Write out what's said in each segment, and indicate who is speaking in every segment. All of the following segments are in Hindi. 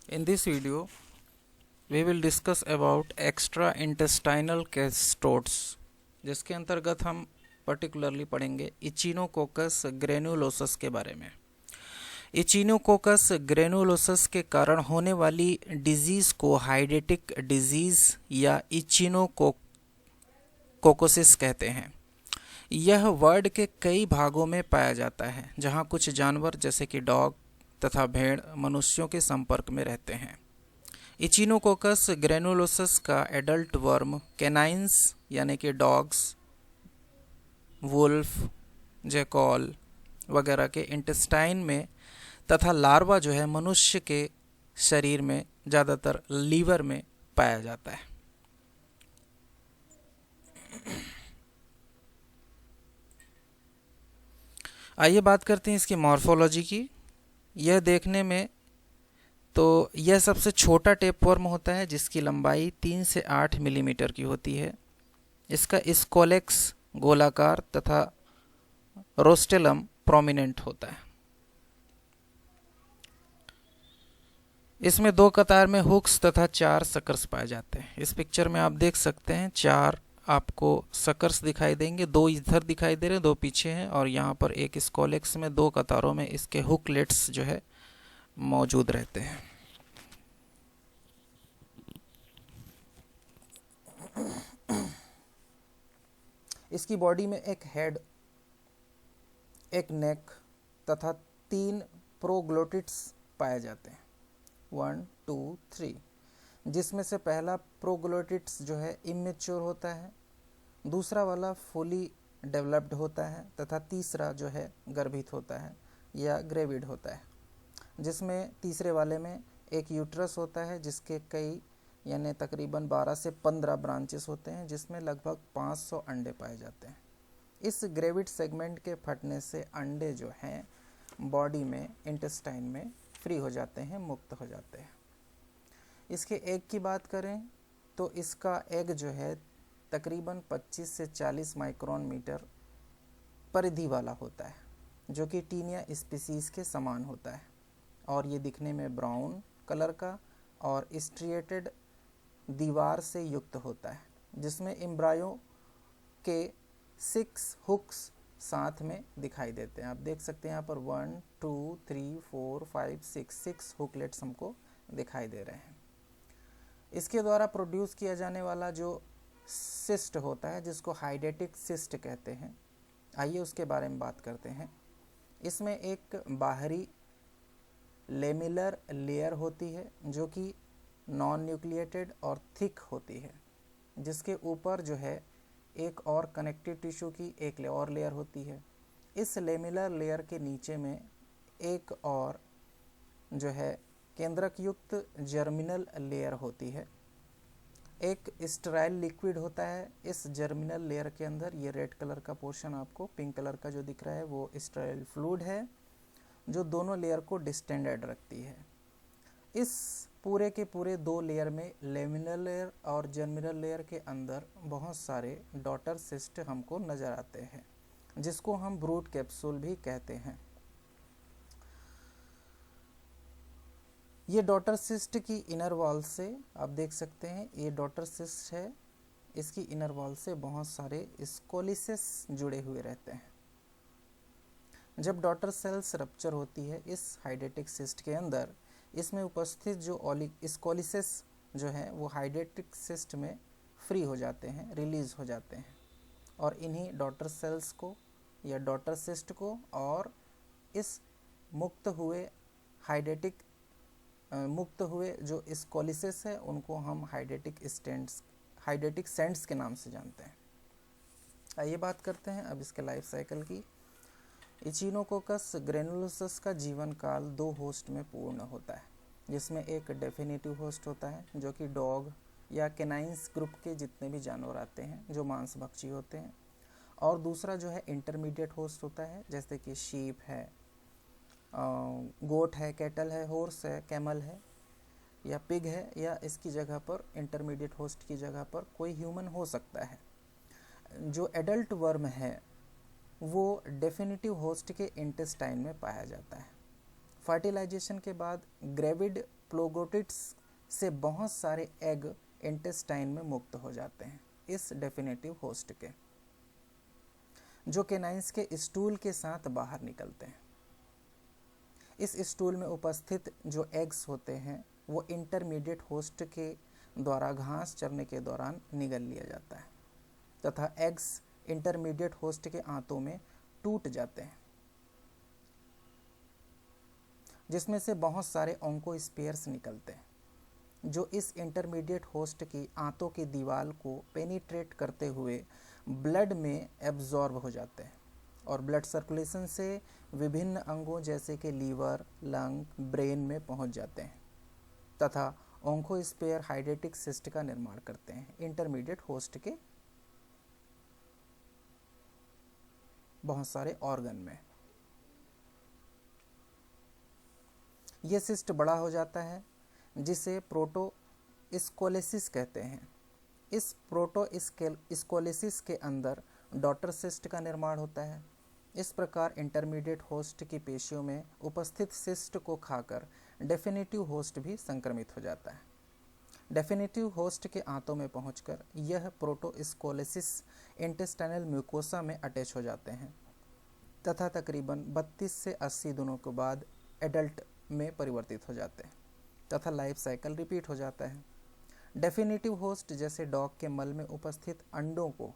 Speaker 1: In this video, we will discuss about extra intestinal कैस्टोड्स, जिसके अंतर्गत हम पर्टिकुलरली पढ़ेंगे इचिनोकोकस ग्रेनुलोसस के बारे में। इचिनोकोकस ग्रेनुलोसस के कारण होने वाली डिजीज़ को हाइडेटिक डिजीज़ या इचिनोकोकोसिस कहते हैं। यह वर्ड के कई भागों में पाया जाता है, जहाँ कुछ जानवर जैसे कि डॉग तथा भेड़ मनुष्यों के संपर्क में रहते हैं। इचिनोकोकस ग्रेनुलोसस का एडल्ट वर्म कैनाइंस यानी कि डॉग्स, वुल्फ, जैकॉल वगैरह के इंटेस्टाइन में तथा लार्वा जो है मनुष्य के शरीर में, ज़्यादातर लीवर में पाया जाता है। आइए बात करते हैं इसकी मॉर्फोलॉजी की। यह देखने में तो यह सबसे छोटा टेपवर्म होता है, जिसकी लंबाई 3 से 8 मिलीमीटर की होती है। इसका स्कोलेक्स गोलाकार तथा रोस्टेलम प्रोमिनेंट होता है। इसमें 2 कतार में हुक्स तथा 4 सकर्स पाए जाते हैं। इस पिक्चर में आप देख सकते हैं 4 आपको सकर्स दिखाई देंगे, 2 इधर दिखाई दे रहे हैं, 2 पीछे हैं, और यहाँ पर एक स्कोलेक्स में 2 कतारों में इसके हुकलेट्स जो है मौजूद रहते हैं। इसकी बॉडी में एक हेड, एक नेक तथा 3 प्रोग्लोटिड्स पाए जाते हैं, 1, 2, 3, जिसमें से पहला प्रोग्लोटिड्स जो है इमेच्योर होता है, दूसरा वाला फुली डेवलप्ड होता है तथा तीसरा जो है गर्भित होता है या ग्रेविड होता है, जिसमें तीसरे वाले में एक यूट्रस होता है जिसके कई यानी तकरीबन 12 से 15 ब्रांचेस होते हैं, जिसमें लगभग 500 अंडे पाए जाते हैं। इस ग्रेविड सेगमेंट के फटने से अंडे जो हैं बॉडी में, इंटेस्टाइन में फ्री हो जाते हैं, मुक्त हो जाते हैं। इसके एग की बात करें तो इसका एग जो है तकरीबन 25 से 40 माइक्रोन मीटर परिधि वाला होता है, जो कि टीनिया स्पीसीज के समान होता है, और ये दिखने में ब्राउन कलर का और स्ट्रिएटेड दीवार से युक्त होता है, जिसमें एम्ब्रायो के 6 हुक्स साथ में दिखाई देते हैं। आप देख सकते हैं यहाँ पर 1, 2, 3, 4, 5, 6 हुकलेट्स हमको दिखाई दे रहे हैं। इसके द्वारा प्रोड्यूस किया जाने वाला जो सिस्ट होता है, जिसको हाइडेटिक सिस्ट कहते हैं, आइए उसके बारे में बात करते हैं। इसमें एक बाहरी लेमिलर लेयर होती है जो कि नॉन न्यूक्लिएटेड और थिक होती है, जिसके ऊपर जो है एक और कनेक्टिव टिश्यू की एक और लेयर होती है। इस लेमिलर लेयर के नीचे में एक और जो है केंद्रक युक्त जर्मिनल लेयर होती है। एक स्टेराइल लिक्विड होता है इस जर्मिनल लेयर के अंदर। ये रेड कलर का पोर्शन आपको पिंक कलर का जो दिख रहा है वो स्टेराइल फ्लूइड है, जो दोनों लेयर को डिस्टेंडेड रखती है। इस पूरे के पूरे 2 लेयर में, लेमिनल लेयर और जर्मिनल लेयर के अंदर, बहुत सारे डॉटर सिस्ट हमको नज़र आते हैं, जिसको हम ब्रूड कैप्सूल भी कहते हैं। ये डॉटर सिस्ट की इनर वॉल से आप देख सकते हैं, ये डॉटर सिस्ट है, इसकी इनर वॉल से बहुत सारे स्कोलिसेस जुड़े हुए रहते हैं। जब डॉटर सेल्स रप्चर होती है इस हाइडेटिक सिस्ट के अंदर, इसमें उपस्थित जो स्कोलिसेस जो है वो हाइडेटिक सिस्ट में फ्री हो जाते हैं, रिलीज हो जाते हैं, और इन्हीं डॉटर सेल्स को या डॉटर सिस्ट को और इस मुक्त हुए जो स्कोलिसेस है उनको हम हाइडेटिक सेंट्स के नाम से जानते हैं। आइए बात करते हैं अब इसके लाइफ साइकिल की। इचिनोकोकस ग्रेनुलोसस का जीवन काल 2 होस्ट में पूर्ण होता है, जिसमें एक डेफिनेटिव होस्ट होता है जो कि डॉग या कैनाइंस ग्रुप के जितने भी जानवर आते हैं जो मांसभक्षी होते हैं, और दूसरा जो है इंटरमीडिएट होस्ट होता है, जैसे कि शीप है, गोट है, कैटल है, हॉर्स है, कैमल है या पिग है, या इसकी जगह पर इंटरमीडिएट होस्ट की जगह पर कोई ह्यूमन हो सकता है। जो एडल्ट वर्म है वो डेफिनेटिव होस्ट के इंटेस्टाइन में पाया जाता है। फर्टिलाइजेशन के बाद ग्रेविड प्रोगोटिड्स से बहुत सारे एग इंटेस्टाइन में मुक्त हो जाते हैं इस डेफिनेटिव होस्ट के, जो केनाइंस के स्टूल के साथ बाहर निकलते हैं। इस स्टूल में उपस्थित जो एग्स होते हैं वो इंटरमीडिएट होस्ट के द्वारा घास चरने के दौरान निगल लिया जाता है तथा एग्स इंटरमीडिएट होस्ट के आंतों में टूट जाते हैं, जिसमें से बहुत सारे ओंकोस्पियर्स निकलते हैं जो इस इंटरमीडिएट होस्ट की आंतों की दीवार को पेनिट्रेट करते हुए ब्लड में एब्जॉर्ब हो जाते हैं और ब्लड सर्कुलेशन से विभिन्न अंगों जैसे कि लीवर, लंग, ब्रेन में पहुंच जाते हैं तथा ओंकोस्पियर हाइड्रेटिक सिस्ट का निर्माण करते हैं इंटरमीडिएट होस्ट के बहुत सारे ऑर्गन में। यह सिस्ट बड़ा हो जाता है जिसे प्रोटोस्कोलेसिस कहते हैं। इस प्रोटोस्कोलेसिस के अंदर डॉटर सिस्ट का निर्माण होता है। इस प्रकार इंटरमीडिएट होस्ट की पेशियों में उपस्थित सिस्ट को खाकर डेफिनेटिव होस्ट भी संक्रमित हो जाता है। डेफिनेटिव होस्ट के आंतों में पहुंचकर यह प्रोटोस्कोलेसिस इंटेस्टाइनल म्यूकोसा में अटैच हो जाते हैं तथा तकरीबन 32 से 80 दिनों के बाद एडल्ट में परिवर्तित हो जाते हैं तथा लाइफ साइकिल रिपीट हो जाता है। डेफिनेटिव होस्ट जैसे डॉग के मल में उपस्थित अंडों को,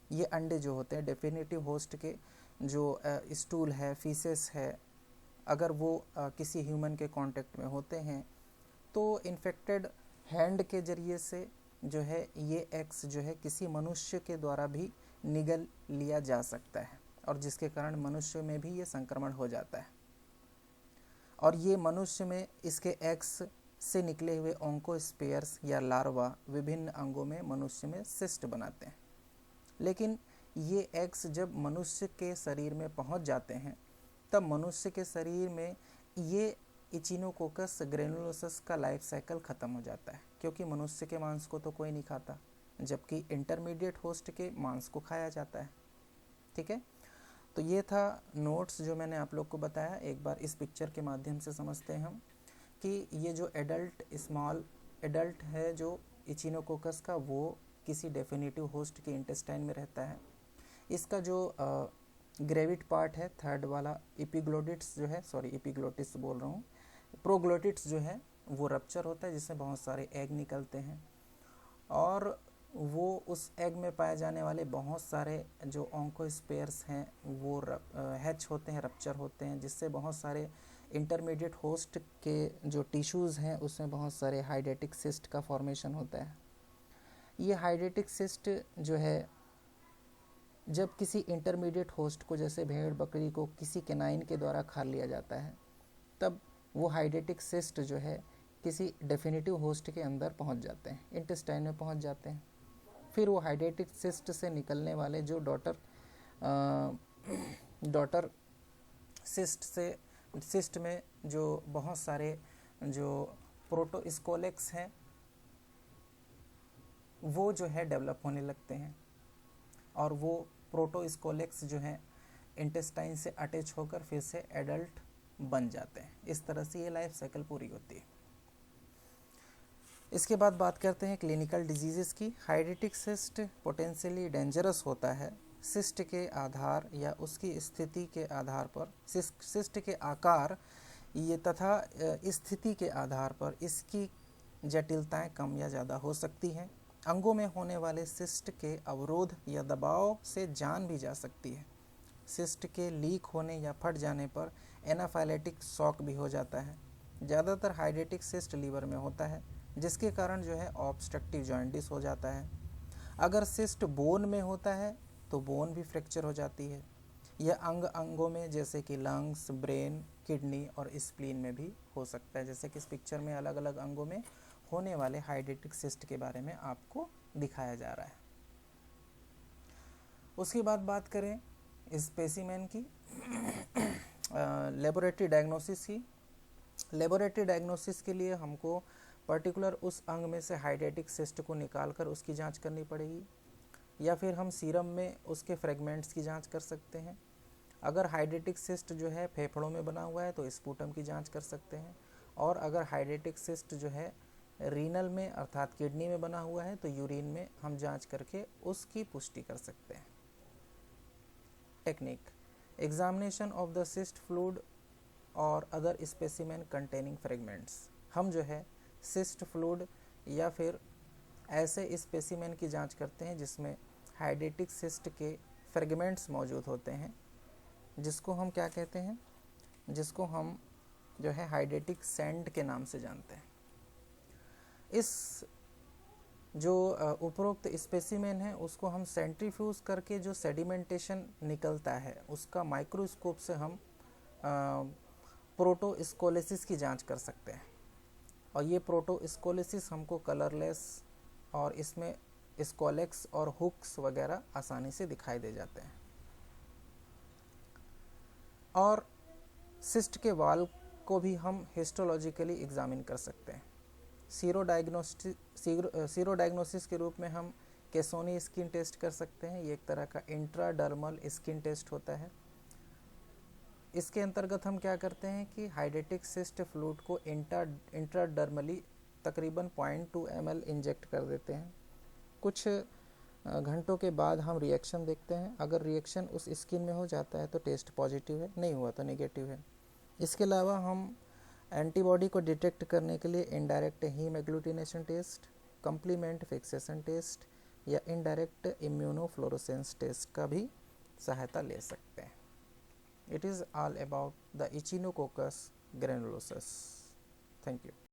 Speaker 1: ये अंडे जो होते हैं डेफिनेटिव होस्ट के जो स्टूल है, फीसेस है, अगर वो किसी ह्यूमन के कांटेक्ट में होते हैं तो इन्फेक्टेड हैंड के जरिए से जो है ये एग्स जो है किसी मनुष्य के द्वारा भी निगल लिया जा सकता है और जिसके कारण मनुष्य में भी ये संक्रमण हो जाता है और ये मनुष्य में इसके एग्स से निकले हुए ओंकोस्पियर्स या लार्वा विभिन्न अंगों में मनुष्य में सिस्ट बनाते हैं। लेकिन ये एग्स जब मनुष्य के शरीर में पहुंच जाते हैं तब मनुष्य के शरीर में ये इचिनोकोकस ग्रेनुलोसस का लाइफ साइकिल ख़त्म हो जाता है क्योंकि मनुष्य के मांस को तो कोई नहीं खाता जबकि इंटरमीडिएट होस्ट के मांस को खाया जाता है। ठीक है, तो ये था नोट्स जो मैंने आप लोग को बताया। एक बार इस पिक्चर के माध्यम से समझते हैं हम कि ये जो स्मॉल एडल्ट है जो इचिनोकोकस का वो किसी डेफिनेटिव होस्ट के इंटेस्टाइन में रहता है। इसका जो ग्रेविड पार्ट है थर्ड वाला एपिग्लोटिड्स जो है, एपिग्लोटिस बोल रहा हूँ, प्रोग्लोटिड्स जो है वो रप्चर होता है जिसमें बहुत सारे एग निकलते हैं और वो उस एग में पाए जाने वाले बहुत सारे जो ओंकोस्पियर्स हैं वो हैच होते हैं, रप्चर होते हैं, जिससे बहुत सारे इंटरमीडिएट होस्ट के जो टिश्यूज़ हैं उसमें बहुत सारे हाइड्रेटिक सिस्ट का फॉर्मेशन होता है। ये हाइड्रेटिक सिस्ट जो है जब किसी इंटरमीडिएट होस्ट को, जैसे भेड़ बकरी को, किसी केनाइन के द्वारा खा लिया जाता है तब वो हाइड्रेटिक सिस्ट जो है किसी डेफिनेटिव होस्ट के अंदर पहुंच जाते हैं, इंटेस्टाइन में पहुंच जाते हैं। फिर वो हाइड्रेटिक सिस्ट से निकलने वाले जो डॉटर सिस्ट में जो बहुत सारे जो प्रोटोस्कोलेक्स हैं वो जो है डेवलप होने लगते हैं और वो प्रोटोस्कोलेक्स जो है इंटेस्टाइन से अटैच होकर फिर से एडल्ट बन जाते हैं। इस तरह से ये लाइफ साइकिल पूरी होती है। इसके बाद बात करते हैं क्लिनिकल डिजीज़ेस की। हाइड्रेटिक सिस्ट पोटेंशियली डेंजरस होता है सिस्ट के आधार या उसकी स्थिति के आधार पर, सिस्ट के आकार ये तथा स्थिति के आधार पर इसकी जटिलताएं कम या ज़्यादा हो सकती हैं। अंगों में होने वाले सिस्ट के अवरोध या दबाव से जान भी जा सकती है। सिस्ट के लीक होने या फट जाने पर एनाफाइलेटिक शॉक भी हो जाता है। ज़्यादातर हाइड्रेटिक सिस्ट लीवर में होता है जिसके कारण जो है ऑब्स्ट्रक्टिव जॉइंटिस हो जाता है। अगर सिस्ट बोन में होता है तो बोन भी फ्रैक्चर हो जाती है। यह अंगों में जैसे कि लंग्स, ब्रेन, किडनी और स्प्लीन में भी हो सकता है। जैसे कि इस पिक्चर में अलग अलग अंगों में होने वाले हाइड्रेटिक सिस्ट के बारे में आपको दिखाया जा रहा है। उसके बाद बात करें स्पेसिमेन की लेबोरेटरी डायग्नोसिस की। लेबोरेटरी डायग्नोसिस के लिए हमको पर्टिकुलर उस अंग में से हाइड्रेटिक सिस्ट को निकालकर उसकी जांच करनी पड़ेगी या फिर हम सीरम में उसके फ्रेगमेंट्स की जांच कर सकते हैं। अगर हाइड्रेटिक सिस्ट जो है फेफड़ों में बना हुआ है तो स्पूटम की जांच कर सकते हैं और अगर हाइड्रेटिक सिस्ट जो है रीनल में अर्थात किडनी में बना हुआ है तो यूरिन में हम जांच करके उसकी पुष्टि कर सकते हैं। Technique: examination of the cyst fluid और अदर स्पेसिमेन कंटेनिंग फ्रेगमेंट्स। हम जो है सिस्ट फ्लूइड या फिर ऐसे स्पेसिमेन की जांच करते हैं जिसमें हाइड्रेटिक सिस्ट के फ्रेगमेंट्स मौजूद होते हैं, जिसको हम क्या कहते हैं, जिसको हम जो है हाइड्रेटिक सैंड के नाम से जानते हैं। इस जो उपरोक्त स्पेसिमेन है उसको हम सेंट्रीफ्यूज करके जो सेडिमेंटेशन निकलता है उसका माइक्रोस्कोप से हम प्रोटोस्कोलिसिस की जांच कर सकते हैं। और ये प्रोटोस्कोलिसिस हमको कलरलेस और इसमें स्कोलेक्स और हुक्स वगैरह आसानी से दिखाई दे जाते हैं। और सिस्ट के वाल को भी हम हिस्टोलॉजिकली एग्जामिन कर सकते हैं। सीरो डायग्नोसिस के रूप में हम केसोनी स्किन टेस्ट कर सकते हैं। ये एक तरह का इंट्राडर्मल स्किन टेस्ट होता है। इसके अंतर्गत हम क्या करते हैं कि हाइड्रेटिक सिस्ट फ्लूइड को इंट्राडर्मली तकरीबन 0.2 ml इंजेक्ट कर देते हैं। कुछ घंटों के बाद हम रिएक्शन देखते हैं। अगर रिएक्शन उस स्किन में हो जाता है तो टेस्ट पॉजिटिव है, नहीं हुआ तो नेगेटिव है। इसके अलावा हम एंटीबॉडी को डिटेक्ट करने के लिए indirect haem agglutination test, complement fixation test या इनडायरेक्ट इम्यूनोफ्लोरोसेंस टेस्ट का भी सहायता ले सकते हैं। It is all about the Echinococcus granulosus. Thank you.